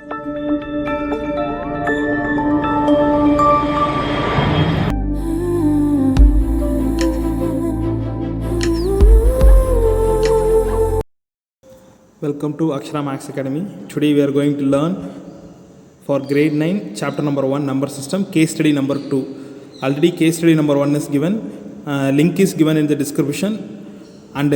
Welcome to Akshara Max Academy. Today we are going to learn for grade 9 chapter number 1 number system case study number 2. Already case study number 1 is given, link is given in the description, and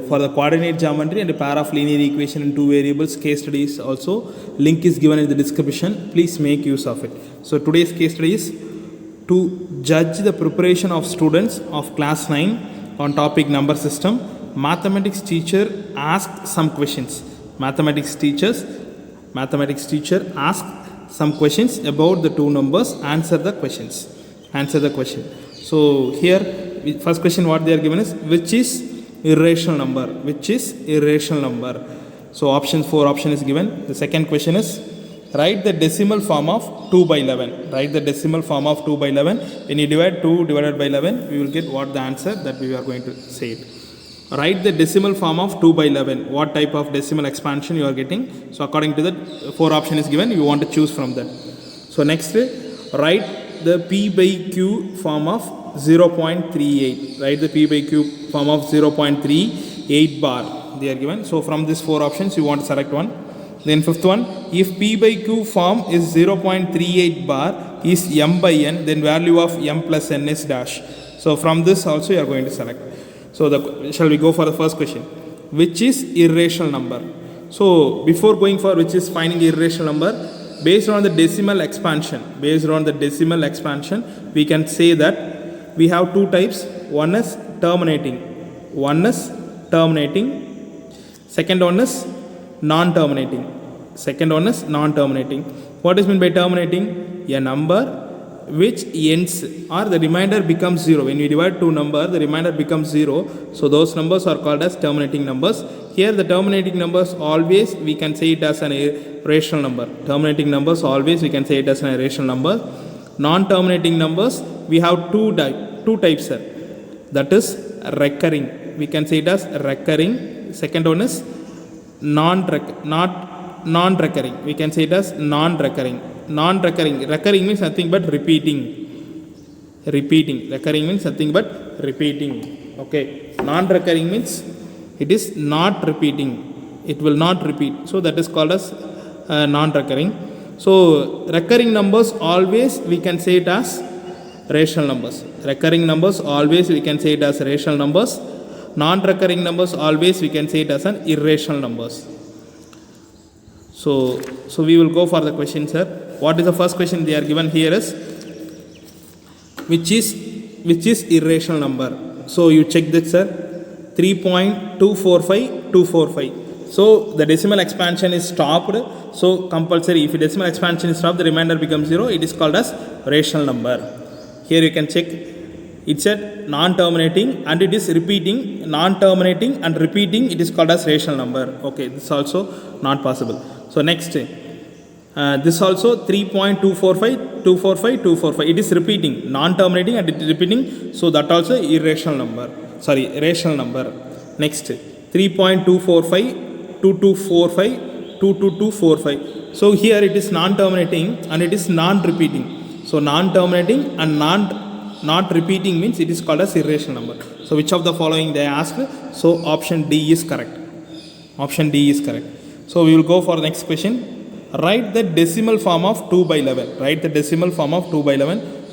for the coordinate geometry and a pair of linear equation in 2 variables case studies also link is given in the description. Please make use of it. So today's case study is to judge the preparation of students of class 9 on topic number system. Mathematics teacher asked some questions. Mathematics teacher asked some questions about the two numbers. Answer the question. So here first question what they are given is which is irrational number. So option 4 option is given. The second question is write the decimal form of 2 by 11. When you divide 2 divided by 11, we will get what the answer that we are going to say it. Write the decimal form of 2 by 11. What type of decimal expansion you are getting? So according to that 4 option is given, you want to choose from that. So next, write the P by Q form of 0.38. Write the P by Q form of 0.38 bar. They are given. So from these 4 options, you want to select one. Then fifth one, if P by Q form is 0.38 bar is M by N, then value of M plus N is dash. So from this also you are going to select. So shall we go for the first question? Which is irrational number? So before going for which is finding irrational number, based on the decimal expansion, we can say that we have two types. One is terminating. Second one is non-terminating. What is meant by terminating? A number which ends or the remainder becomes 0. When we divide two numbers, the remainder becomes 0. So those numbers are called as terminating numbers. Here the terminating numbers always we can say it as an irrational number. Non-terminating numbers, we have two types, sir. That is recurring. We can say it as recurring. Second one is non-recurring. We can say it as non-recurring. Recurring means nothing but repeating. Okay. Non-recurring means it is not repeating. It will not repeat. So that is called as non-recurring. So recurring numbers always we can say it as rational numbers. Non-recurring numbers always we can say it as an irrational numbers. So we will go for the question, sir. What is the first question they are given here is which is irrational number. So you check this, sir. 3.245245. So the decimal expansion is stopped. So compulsory, if decimal expansion is stopped, the remainder becomes 0. It is called as rational number. Here you can check. It said non-terminating and it is repeating. Non-terminating and repeating, it is called as rational number. Okay, this is also not possible. So next, this also 3.245245. It is repeating, non-terminating and it is repeating. So that also rational number. Next, 3.2452245. So here it is non-terminating and it is non-repeating. So non-terminating and not repeating means it is called as irrational number. So which of the following they asked? So option D is correct. So we will go for the next question. Write the decimal form of 2 by 11.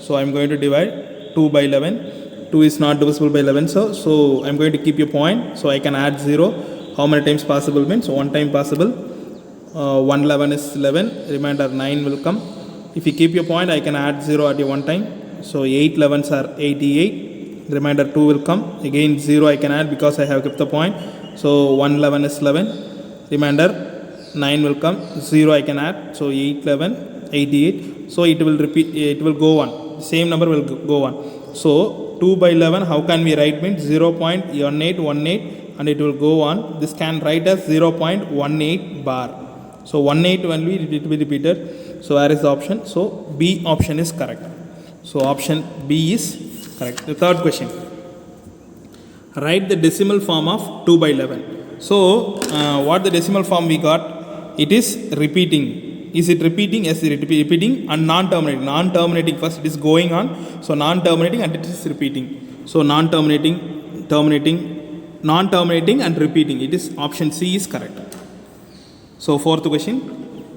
So I am going to divide 2 by 11. 2 is not divisible by 11. So I am going to keep a point. So I can add 0. How many times possible means 1 time possible. 111 is 11. Remainder 9 will come. If you keep your point, I can add 0 at 1 time. So 8 11s are 88. Remainder 2 will come. Again 0 I can add because I have kept the point. So 111 is 11. Remainder 9 will come. 0 I can add. So 8 11 88. So it will repeat. It will go on. Same number will go on. So 2 by 11. How can we write means 0.1818 and it will go on. This can write as 0.18 bar. So 18 will be repeated. So where is the option? So B option is correct. So option B is correct. The third question. Write the decimal form of 2 by 11. So what the decimal form we got? It is repeating. Is it repeating? Yes, it is repeating. And non-terminating. Non-terminating first, it is going on. So non-terminating and it is repeating. So non-terminating, terminating, non-terminating and repeating. It is option C is correct. So fourth question,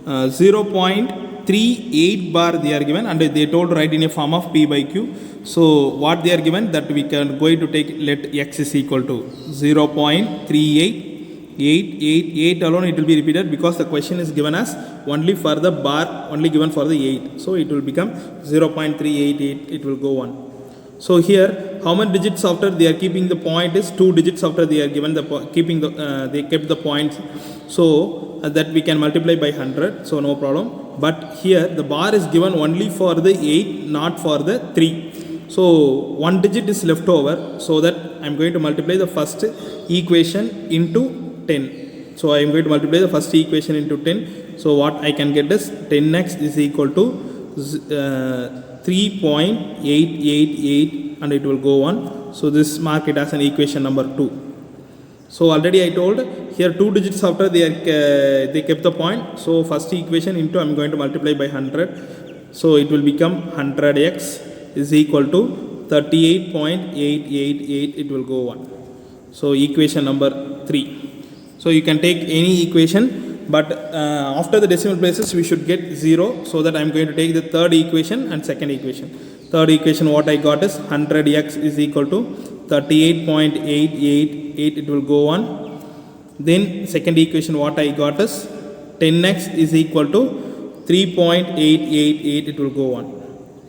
0.38 bar they are given and they told to write in a form of P by Q. So what they are given, that we can going to take, let x is equal to 0.38 alone, it will be repeated because the question is given as only for the bar, only given for the 8. So it will become 0.388, it will go on. So here, how many digits after they are keeping the point is 2 digits after they are given the keeping the they kept the points. So that we can multiply by 100. So no problem. But here the bar is given only for the 8, not for the 3. So 1 digit is left over. So that I am going to multiply the first equation into 10. So I am going to multiply the first equation into 10. So what I can get is 10x is equal to 3.888 and it will go on. So this mark it as an equation number 2. So already I told here 2 digits after they kept the point. So first equation into I am going to multiply by 100. So it will become 100x is equal to 38.888. It will go on. So equation number 3. So you can take any equation. But after the decimal places we should get 0, so that I am going to take the third equation and second equation. Third equation what I got is 100x is equal to 38.888, it will go on. Then second equation what I got is 10x is equal to 3.888, it will go on.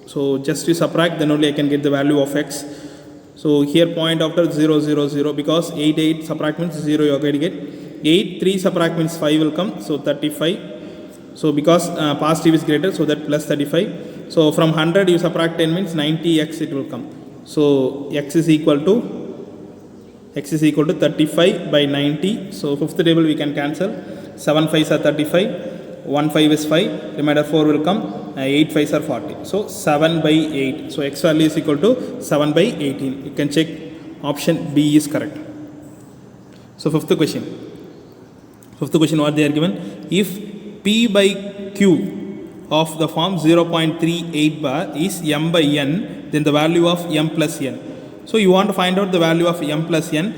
So just to subtract, then only I can get the value of x. So here point after 0, 0, 0, because 8, 8 subtract means 0 you are going to get. 8, 3 subtract means 5 will come, so 35. So because positive is greater, so that plus 35. So from 100 you subtract 10 means 90x it will come. So x is equal to 35 by 90. So fifth table we can cancel. 7 5s are 35, 1 5 is 5, remainder 4 will come, 8 5s are 40. So 7 by 8. So x value is equal to 7 by 18. You can check option B is correct. So fifth question what they are given, if P by Q of the form 0.38 bar is m by n, then the value of m plus n. So you want to find out the value of m plus n.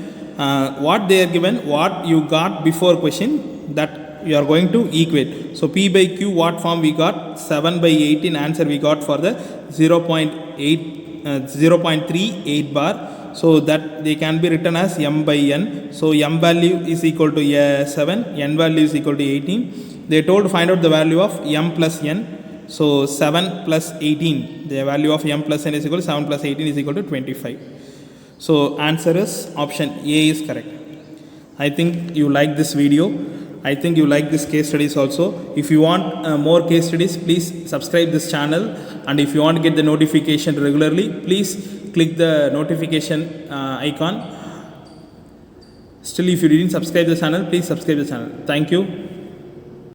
What they are given, what you got before question, that you are going to equate. So P by Q what form we got, 7 by 18 answer we got for the 0.38 bar. So that they can be written as m by n. So m value is equal to 7, n value is equal to 18. They told to find out the value of m plus n. So 7 plus 18, the value of m plus n is equal to 7 plus 18 is equal to 25. So answer is option A is correct. I think you like this video. I think you like this case studies also. If you want more case studies, please subscribe this channel. And if you want to get the notification regularly, please click the notification icon. Still, if you didn't subscribe the channel, please subscribe the channel. Thank you.